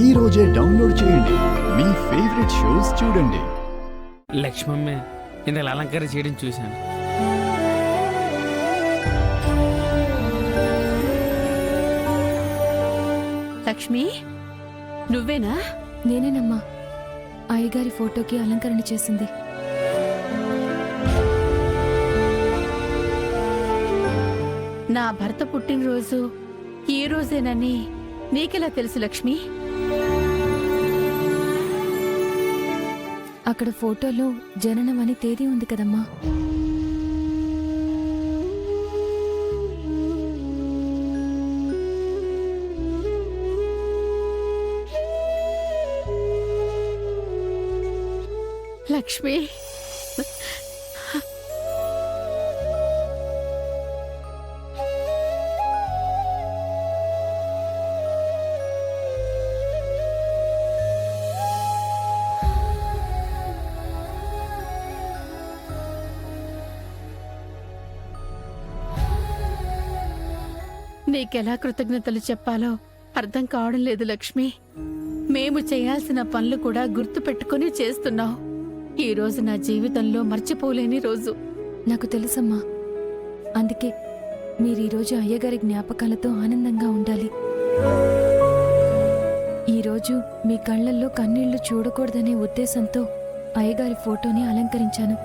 ఈ రోజే డౌన్లోడ్ చేయండి. మీ ఫేవరెట్ షోస్ చూడండి. లక్ష్మమ్మ ఇందులో అలంకారం చేయడం చూశాను. లక్ష్మి, నువ్వేనా? నేనేనమ్మా. అయ్యగారి ఫోటోకి అలంకరణ చేసింది. నా భర్త పుట్టినరోజు ఈ రోజేనని నీకెలా తెలుసు లక్ష్మి? అక్కడ ఫోటోలో జననం అని తేదీ ఉంది కదమ్మా. లక్ష్మి, నీకెలా కృతజ్ఞతలు చెప్పాలో అర్థం కావడం లేదు లక్ష్మి. మేము చేయాల్సిన పనులు కూడా గుర్తు పెట్టుకుని చేస్తున్నావు. ఈ రోజు నా జీవితంలో మర్చిపోలేని రోజు. నాకు తెలుసమ్మా. అందుకే మీరీరోజు అయ్యగారి జ్ఞాపకాలతో ఆనందంగా ఉండాలి. ఈరోజు మీ కళ్ళల్లో కన్నీళ్లు చూడకూడదనే ఉద్దేశంతో అయ్యగారి ఫోటోని అలంకరించాను.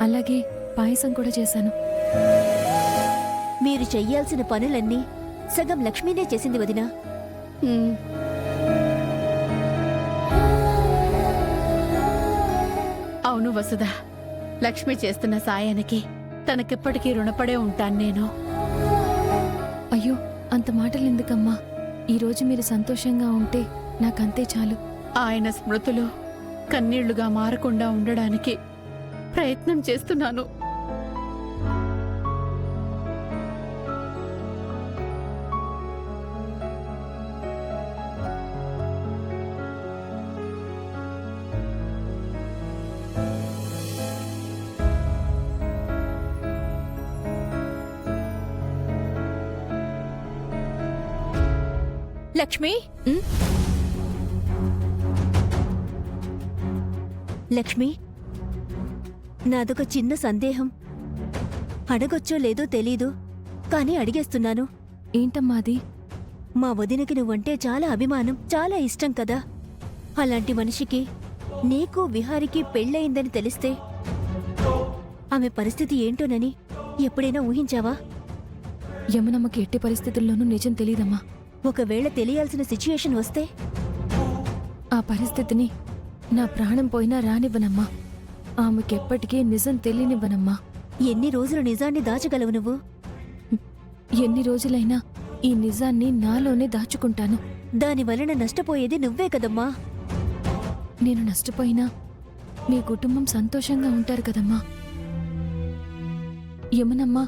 అలాగే పాయసం కూడా చేశాను. మీరు చెయ్యాల్సిన పనులన్నీ సగం లక్ష్మీనే చేసింది వదినా. అవును వసుధ, లక్ష్మి చేస్తున్న సాయానికి తనకెప్పటికీ రుణపడే ఉంటాను నేను. అయ్యో, అంత మాటలెందుకమ్మా? ఈరోజు మీరు సంతోషంగా ఉంటే నాకంతే చాలు. ఆయన స్మృతులు కన్నీళ్లుగా మారకుండా ఉండడానికి ప్రయత్నం చేస్తున్నాను. లక్ష్మి, లక్ష్మి, నాదొక చిన్న సందేహం. అడగొచ్చో లేదో తెలీదు, కానీ అడిగేస్తున్నాను. ఏంటమ్మా అది? మా వదినకి నువ్వంటే చాలా అభిమానం, చాలా ఇష్టం కదా. అలాంటి మనిషికి నీకు విహారికి పెళ్ళయిందని తెలిస్తే ఆమె పరిస్థితి ఏంటోనని ఎప్పుడైనా ఊహించావా? యమునమ్మకి ఎట్టి పరిస్థితుల్లోనూ నిజం తెలీదమ్మా. ఒకవేళ తెలియాల్సిన సిచ్యుయేషన్ వస్తే? ఆ పరిస్థితిని నా ప్రాణం పోయినా రానివ్వనమ్మా. ఆమెకెప్పటికీ నిజం తెలియనివ్వనమ్మా. ఎన్ని రోజులు నిజాన్ని దాచగలవు నువ్వు? ఎన్ని రోజులైనా ఈ నిజాన్ని నాలోనే దాచుకుంటాను. దానివలన నష్టపోయేది నువ్వే కదమ్మా. నేను నష్టపోయినా మీ కుటుంబం సంతోషంగా ఉంటారు కదమ్మా. యమునమ్మ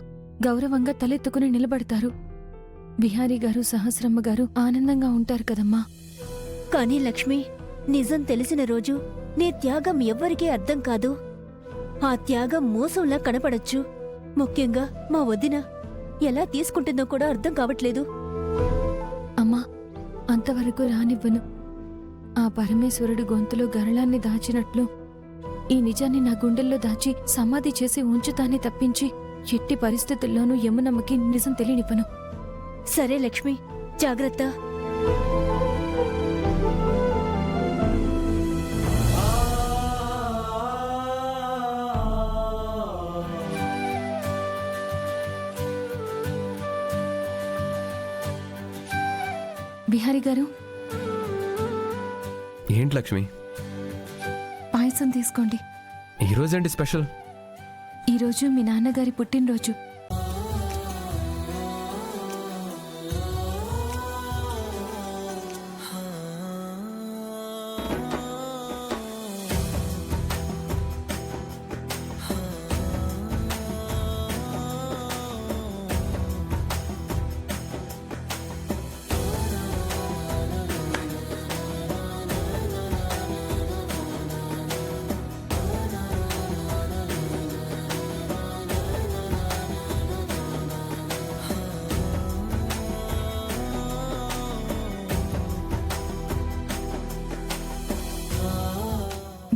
గౌరవంగా తలెత్తుకుని నిలబడతారు. విహారీ గారు, సహస్రమ్మ గారు ఆనందంగా ఉంటారు కదమ్మా. కానీ లక్ష్మి, నిజం తెలిసిన రోజు నీ త్యాగం ఎవ్వరికీ అర్థం కాదు. ఆ త్యాగం మోసంలా కనపడొచ్చు. ముఖ్యంగా మా వదిన ఎలా తీసుకుంటుందో కూడా అర్థం కావట్లేదు. అమ్మా, అంతవరకు రానివ్వను. ఆ పరమేశ్వరుడి గొంతులో గరళాన్ని దాచినట్లు ఈ నిజాన్ని నా గుండెల్లో దాచి సమాధి చేసి ఉంచుతానే తప్పించి ఎట్టి పరిస్థితుల్లోనూ యమునమ్మకి నిజం తెలియనివ్వను. సరే లక్ష్మి, జాగ్రత్త. విహారీ గారు, ఏంటి లక్ష్మి? పాయసం తీసుకోండి. ఈరోజేంటి స్పెషల్? ఈరోజు మీ నాన్నగారి పుట్టినరోజు.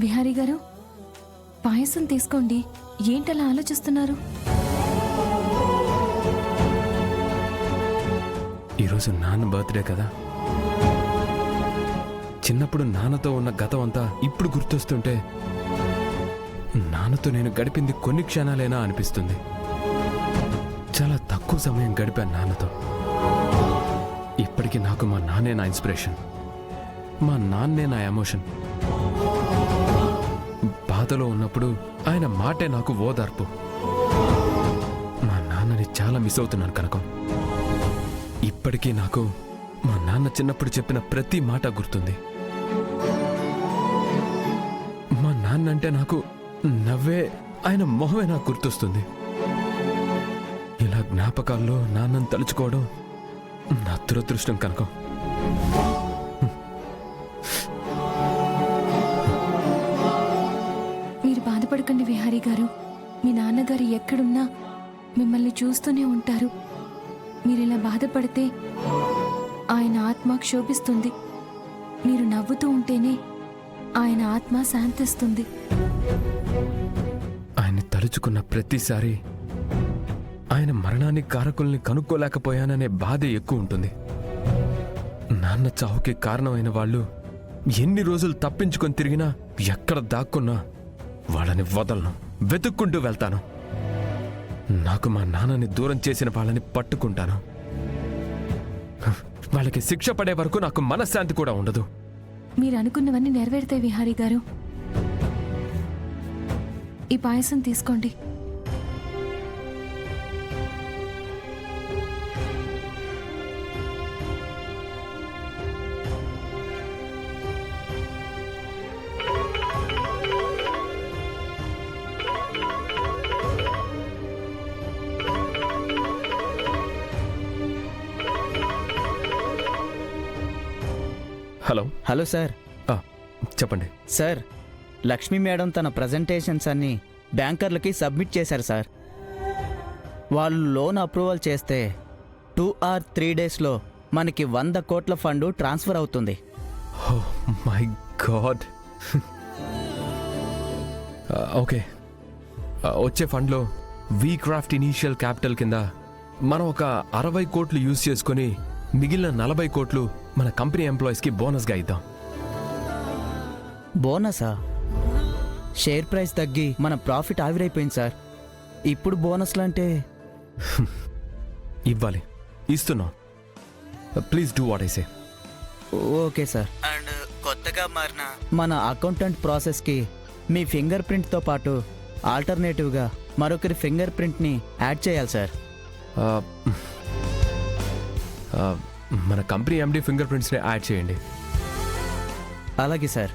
విహారీ గారు పాయసం తీసుకోండి. ఏంటలా ఆలోచిస్తున్నారు? ఈరోజు నాన్న బర్త్డే కదా. చిన్నప్పుడు నాన్నతో ఉన్న గతం అంతా ఇప్పుడు గుర్తొస్తుంటే నాన్నతో నేను గడిపింది కొన్ని క్షణాలైనా అనిపిస్తుంది. చాలా తక్కువ సమయం గడిపాను నాన్నతో. ఇప్పటికీ నాకు మా నాన్నే నా ఇన్స్పిరేషన్, మా నాన్నే నా ఎమోషన్. బాధలో ఉన్నప్పుడు ఆయన మాటే నాకు ఓదార్పు. మా నాన్నని చాలా మిస్ అవుతున్నాను కనకం. ఇప్పటికీ నాకు మా నాన్న చిన్నప్పుడు చెప్పిన ప్రతి మాట గుర్తుంది. మా నాన్న అంటే నాకు నవ్వే ఆయన మొహమే నాకు గుర్తొస్తుంది. ఇలా జ్ఞాపకాల్లో నాన్నని తలుచుకోవడం నా దురదృష్టం కనకం. మీరు బాధపడకండి విహారీ గారు. మీ నాన్నగారు ఎక్కడున్నా మిమ్మల్ని చూస్తూనే ఉంటారు. మీరిలా బాధపడితే ఆయన ఆత్మ క్షోభిస్తుంది. మీరు నవ్వుతూ ఉంటేనే ఆయన ఆత్మ శాంతిస్తుంది. ఆయన్ని తలుచుకున్న ప్రతిసారి ఆయన మరణానికి కారకుల్ని కనుక్కోలేకపోయాననే బాధ ఎక్కువ ఉంటుంది. నాన్న చావుకి కారణమైన వాళ్ళు ఎన్ని రోజులు తప్పించుకొని తిరిగినా, ఎక్కడ దాక్కున్నా వాళ్ళని వదలను, వెతుక్కుంటూ వెళ్తాను. నాకు మా నాన్నని దూరం చేసిన వాళ్ళని పట్టుకుంటాను. వాళ్ళకి శిక్ష పడే వరకు నాకు మనశ్శాంతి కూడా ఉండదు. మీరు అనుకున్నవన్నీ నెరవేరుతాయి విహారీ గారు. ఈ పాయసం తీసుకోండి. హలో. Hello sir. చెప్పండి సార్, లక్ష్మీ మేడం తన ప్రజెంటేషన్స్ అన్ని బ్యాంకర్లకి సబ్మిట్ చేశారు సార్. వాళ్ళు లోన్ అప్రూవల్ చేస్తే 2 or 3 డేస్లో మనకి 100 కోట్ల ఫండ్ ట్రాన్స్ఫర్ అవుతుంది. Oh my God. ఓకే, వచ్చే ఫండ్లో వీ క్రాఫ్ట్ ఇనీషియల్ క్యాపిటల్ కింద మనం ఒక 60 కోట్లు యూజ్ చేసుకొని మిగిలిన 40 కోట్లు మన కంపెనీ ఎంప్లాయీస్కి బోనస్గా ఇద్దాం. బోనసా? షేర్ ప్రైస్ తగ్గి మన ప్రాఫిట్ ఆవిరైపోయింది సార్. ఇప్పుడు బోనస్లు అంటే ఇవ్వాలి, ఇస్తున్నాం. Please do what I say. Okay sir. And కొత్తగా మారిన మన అకౌంటెంట్ ప్రాసెస్కి మీ ఫింగర్ ప్రింట్తో పాటు ఆల్టర్నేటివ్గా మరొకరి ఫింగర్ ప్రింట్ని యాడ్ చేయాలి సార్. మన కంపెనీ ఎండి ఫింగర్ ప్రింట్స్ని యాడ్ చేయండి. అలాగే సార్.